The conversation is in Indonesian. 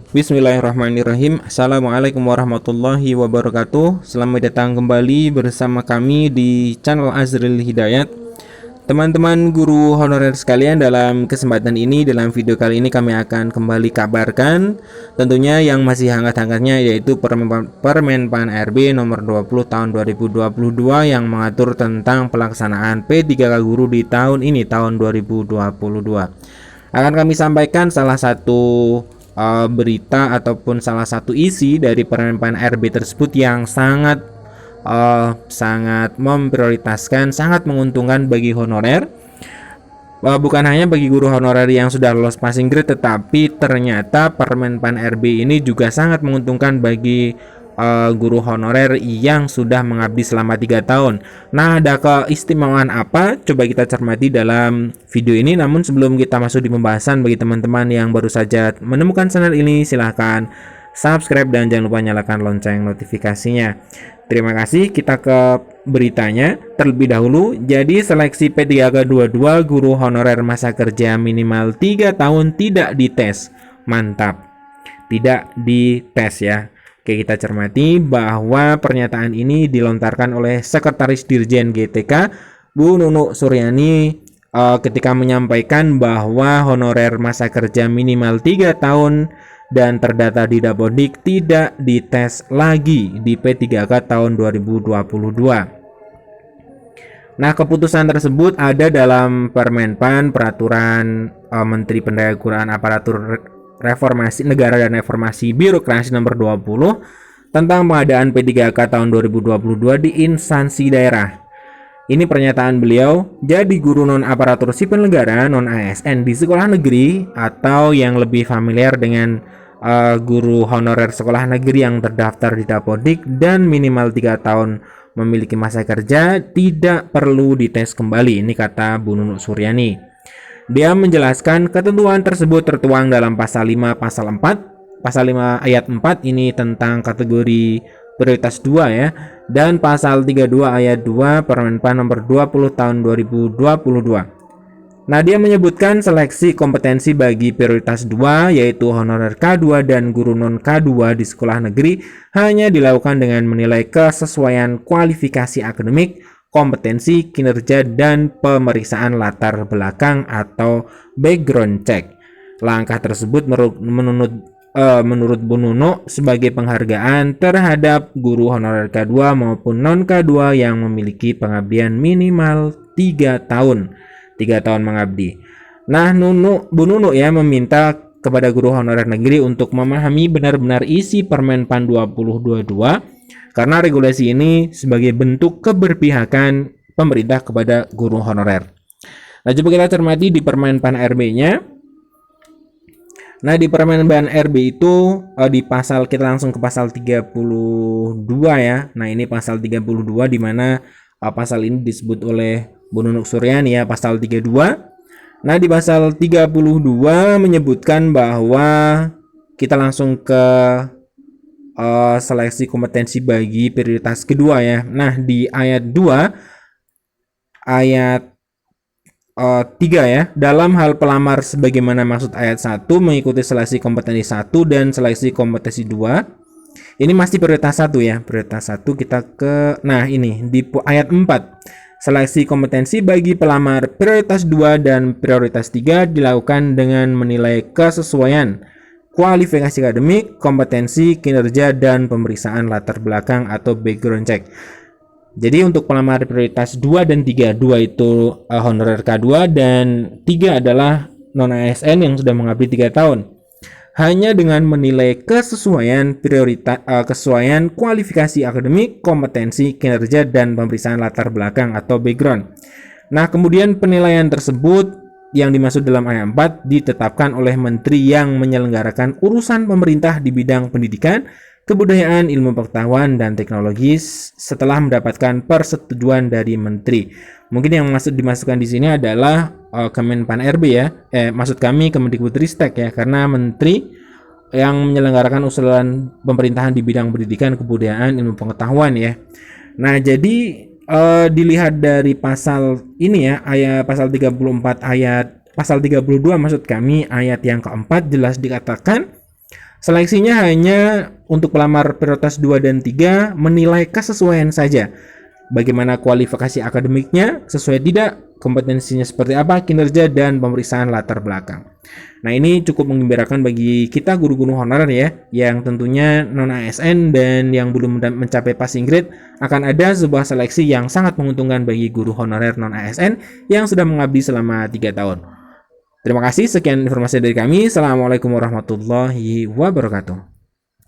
Bismillahirrahmanirrahim. Assalamualaikum warahmatullahi wabarakatuh. Selamat datang kembali bersama kami di channel Azril Hidayat. Teman-teman guru honorer sekalian, dalam kesempatan ini, dalam video kali ini kami akan kembali kabarkan tentunya yang masih hangat-hangatnya, yaitu Permenpan RB nomor 20 tahun 2022 yang mengatur tentang pelaksanaan P3K guru di tahun ini, tahun 2022. Akan kami sampaikan salah satu berita ataupun salah satu isi dari Permenpan RB tersebut yang sangat memprioritaskan, sangat menguntungkan bagi honorer. Bukan hanya bagi guru honorer yang sudah lolos passing grade, tetapi ternyata Permenpan RB ini juga sangat menguntungkan bagi guru honorer yang sudah mengabdi selama 3 tahun. Nah, ada keistimewaan apa? Coba kita cermati dalam video ini. Namun sebelum kita masuk di pembahasan, bagi teman-teman yang baru saja menemukan channel ini, silahkan subscribe dan jangan lupa nyalakan lonceng notifikasinya. Terima kasih. Kita ke beritanya terlebih dahulu. Jadi seleksi P3K 22 guru honorer masa kerja minimal 3 tahun tidak dites. Mantap. Tidak dites ya. Oke, kita cermati bahwa pernyataan ini dilontarkan oleh Sekretaris Dirjen GTK Bu Nunuk Suryani ketika menyampaikan bahwa honorer masa kerja minimal 3 tahun dan terdata di Dapodik tidak dites lagi di P3K tahun 2022. Nah, keputusan tersebut ada dalam Permenpan Peraturan Menteri Pendayaan Aparatur Reformasi Negara dan Reformasi Birokrasi nomor 20 tentang pengadaan P3K tahun 2022 di instansi daerah. Ini pernyataan beliau. Jadi guru non aparatur sipil negara non ASN di sekolah negeri atau yang lebih familiar dengan guru honorer sekolah negeri yang terdaftar di Dapodik dan minimal 3 tahun memiliki masa kerja tidak perlu dites kembali. Ini kata Bu Nunuk Suryani. Dia menjelaskan ketentuan tersebut tertuang dalam pasal 5 pasal 4, pasal 5 ayat 4 ini tentang kategori prioritas 2 ya, dan pasal 32 ayat 2 Permenpan nomor 20 tahun 2022. Nah, dia menyebutkan seleksi kompetensi bagi prioritas 2 yaitu honorer K2 dan guru non K2 di sekolah negeri hanya dilakukan dengan menilai kesesuaian kualifikasi akademik, kompetensi, kinerja, dan pemeriksaan latar belakang atau background check. Langkah tersebut menurut Bu Nunuk sebagai penghargaan terhadap guru honorer K2 maupun non K2 yang memiliki pengabdian minimal 3 tahun. 3 tahun mengabdi. Nah, Bu Nunuk ya meminta kepada guru honorer negeri untuk memahami benar-benar isi Permenpan 2022 karena regulasi ini sebagai bentuk keberpihakan pemerintah kepada guru honorer. Nah, coba kita cermati di Permenpan RB-nya. Nah, di Permenpan RB itu di pasal, kita langsung ke pasal 32 ya. Nah, ini pasal 32 di mana pasal ini disebut oleh Bu Nunuk Suryani ya, pasal 32. Nah, di pasal 32 menyebutkan bahwa kita langsung ke seleksi kompetensi bagi prioritas kedua ya. Nah, di ayat 2 ayat 3 ya, dalam hal pelamar sebagaimana maksud ayat 1 mengikuti seleksi kompetensi 1 dan seleksi kompetensi 2. Ini masih prioritas 1 ya. Prioritas 1 kita ke, nah ini di ayat 4. Seleksi kompetensi bagi pelamar prioritas 2 dan prioritas 3 dilakukan dengan menilai kesesuaian kualifikasi akademik, kompetensi, kinerja, dan pemeriksaan latar belakang atau background check. Jadi untuk pelamar prioritas 2 dan 3, 2 itu honorer K2 dan 3 adalah non ASN yang sudah mengabdi 3 tahun. Hanya dengan menilai kesesuaian kesesuaian kualifikasi akademik, kompetensi, kinerja, dan pemeriksaan latar belakang atau background. Nah, kemudian penilaian tersebut yang dimaksud dalam ayat 4 ditetapkan oleh menteri yang menyelenggarakan urusan pemerintah di bidang pendidikan, kebudayaan, ilmu pengetahuan, dan teknologi setelah mendapatkan persetujuan dari menteri. Mungkin yang dimasukkan di sini adalah Kemenpan RB ya. Maksud kami Kemendikbudristek ya, karena menteri yang menyelenggarakan usulan pemerintahan di bidang pendidikan, kebudayaan, ilmu pengetahuan ya. Nah, jadi dilihat dari pasal ini ya, ayat pasal 34 ayat pasal 32 maksud kami ayat yang keempat jelas dikatakan Seleksinya hanya untuk pelamar prioritas 2 dan 3 menilai kesesuaian saja. Bagaimana kualifikasi akademiknya, sesuai tidak, kompetensinya seperti apa, kinerja, dan pemeriksaan latar belakang. Nah, ini cukup menggembirakan bagi kita guru-guru honorer ya, yang tentunya non-ASN dan yang belum mencapai passing grade. Akan ada sebuah seleksi yang sangat menguntungkan bagi guru honorer non-ASN yang sudah mengabdi selama 3 tahun. Terima kasih, sekian informasi dari kami. Assalamualaikum warahmatullahi wabarakatuh.